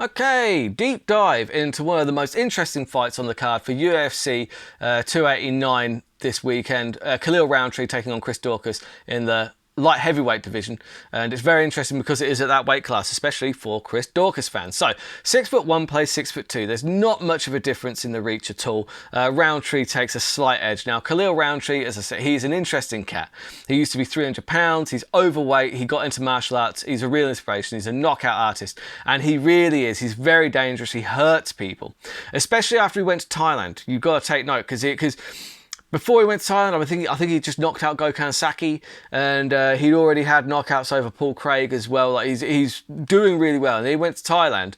Okay, deep dive into one of the most interesting fights on the card for UFC 289 this weekend. Khalil Rountree taking on Chris Daukaus in the light heavyweight division, and it's very interesting because it is at that weight class, especially for Chris Daukaus fans. So 6'1" plays 6'2". There's not much of a difference in the reach at all. Rountree takes a slight edge. Now Khalil Rountree, as I said, he's an interesting cat. He used to be 300 pounds, he's overweight, he got into martial arts, he's a real inspiration, he's a knockout artist, and he really is. He's very dangerous, he hurts people, especially after he went to Thailand. You've got to take note, because before he went to Thailand, I think he just knocked out Gokhan Saki, and he'd already had knockouts over Paul Craig as well. Like he's doing really well, and he went to Thailand,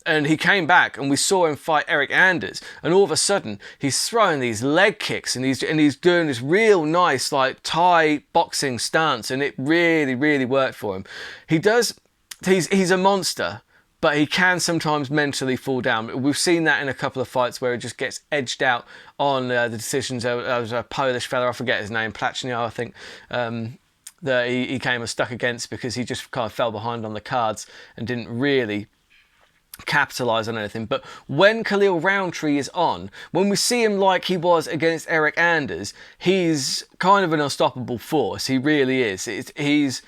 and he came back, and we saw him fight Eric Anders, and all of a sudden he's throwing these leg kicks, and he's doing this real nice like Thai boxing stance, and it really worked for him. He's a monster, but he can sometimes mentally fall down. We've seen that in a couple of fights where he just gets edged out on the decisions. There was a Polish fella, I forget his name, Plachnio, I think, that he came stuck against because he just kind of fell behind on the cards and didn't really capitalise on anything. But when Khalil Rountree is on, when we see him like he was against Eric Anders, he's kind of an unstoppable force. He really is. He's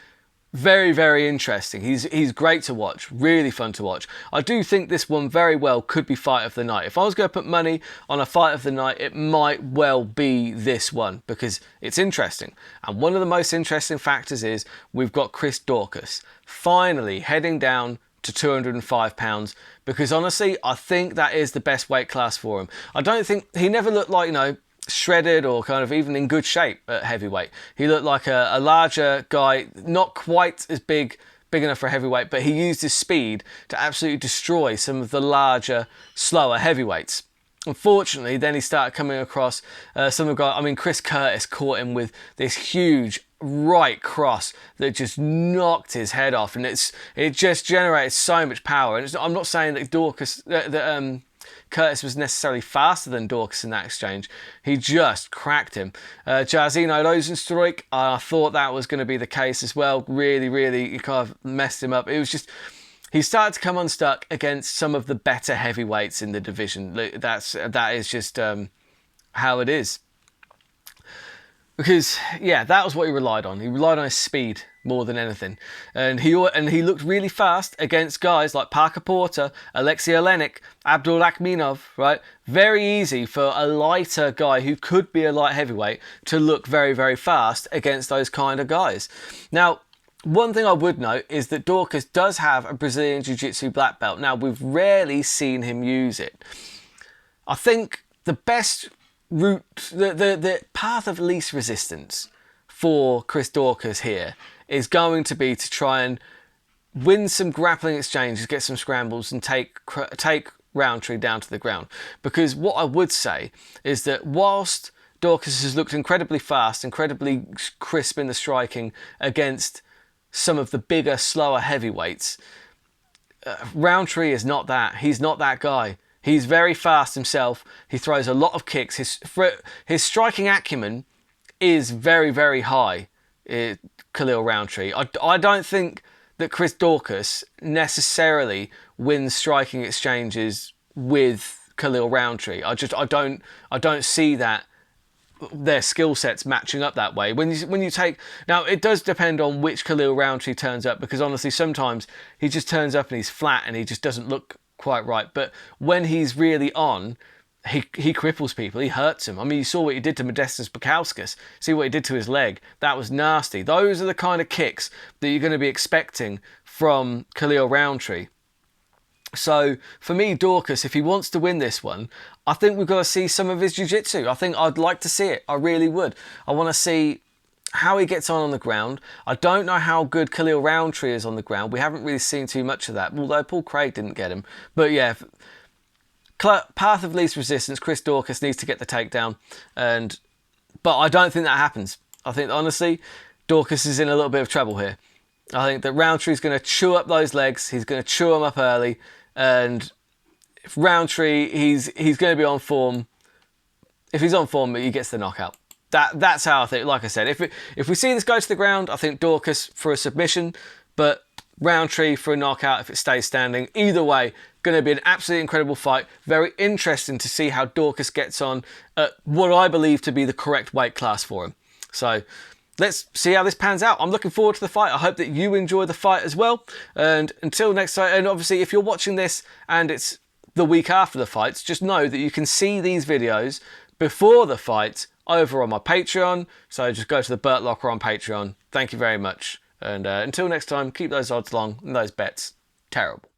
very interesting. He's great to watch, really fun to watch. I do think this one very well could be fight of the night. If I was going to put money on a fight of the night, it might well be this one because it's interesting. And one of the most interesting factors is we've got Chris Daukaus finally heading down to 205 pounds, because honestly I think that is the best weight class for him. I don't think he never looked like, shredded or kind of even in good shape at heavyweight. He looked like a larger guy, not quite as big enough for heavyweight, but he used his speed to absolutely destroy some of the larger, slower heavyweights. Unfortunately, then he started coming across some of the guys. I mean, Chris Curtis caught him with this huge right cross that just knocked his head off, and it just generated so much power. And I'm not saying that Curtis was necessarily faster than Daukaus in that exchange. He just cracked him. Jairzinho Rozenstruik, I thought that was going to be the case as well. Really, he kind of messed him up. It was just, he started to come unstuck against some of the better heavyweights in the division. That is just how it is. Because, yeah, that was what he relied on. He relied on his speed more than anything. And he looked really fast against guys like Parker Porter, Alexei Olenek, Abdul Akhminov, right? Very easy for a lighter guy who could be a light heavyweight to look very fast against those kind of guys. Now, one thing I would note is that Daukaus does have a Brazilian Jiu-Jitsu black belt. Now, we've rarely seen him use it. I think the best route, the path of least resistance for Chris Daukaus here is going to be to try and win some grappling exchanges, get some scrambles, and take Rountree down to the ground. Because what I would say is that whilst Daukaus has looked incredibly fast, incredibly crisp in the striking against some of the bigger, slower heavyweights, Rountree is not that. He's not that guy. He's very fast himself. He throws a lot of kicks. His striking acumen is very high, Khalil Rountree. I don't think that Chris Daukaus necessarily wins striking exchanges with Khalil Rountree. I don't see that their skill sets matching up that way. When you take, now it does depend on which Khalil Rountree turns up, because honestly sometimes he just turns up and he's flat and he just doesn't look quite right. But when he's really on, he cripples people, he hurts him. I mean, you saw what he did to Modestas Bukauskas. See what he did to his leg. That was nasty. Those are the kind of kicks that you're going to be expecting from Khalil Rountree. So for me, Daukaus, if he wants to win this one, I think we've got to see some of his jiu-jitsu. I think I'd like to see it. I really would. I want to see how he gets on the ground. I don't know how good Khalil Rountree is on the ground. We haven't really seen too much of that, although Paul Craig didn't get him. But yeah, path of least resistance, Chris Daukaus needs to get the takedown. But I don't think that happens. I think, honestly, Daukaus is in a little bit of trouble here. I think that Roundtree's going to chew up those legs. He's going to chew them up early. And if Rountree, he's going to be on form. If he's on form, he gets the knockout. That's how I think. Like I said, if we see this go to the ground, I think Daukaus for a submission. But Rountree for a knockout if it stays standing. Either way, going to be an absolutely incredible fight. Very interesting to see how Daukaus gets on at what I believe to be the correct weight class for him. So let's see how this pans out. I'm looking forward to the fight. I hope that you enjoy the fight as well. And until next time, and obviously if you're watching this and it's the week after the fights, just know that you can see these videos before the fight over on my Patreon. So just go to the Burt Locker on Patreon. Thank you very much. And until next time, keep those odds long and those bets terrible.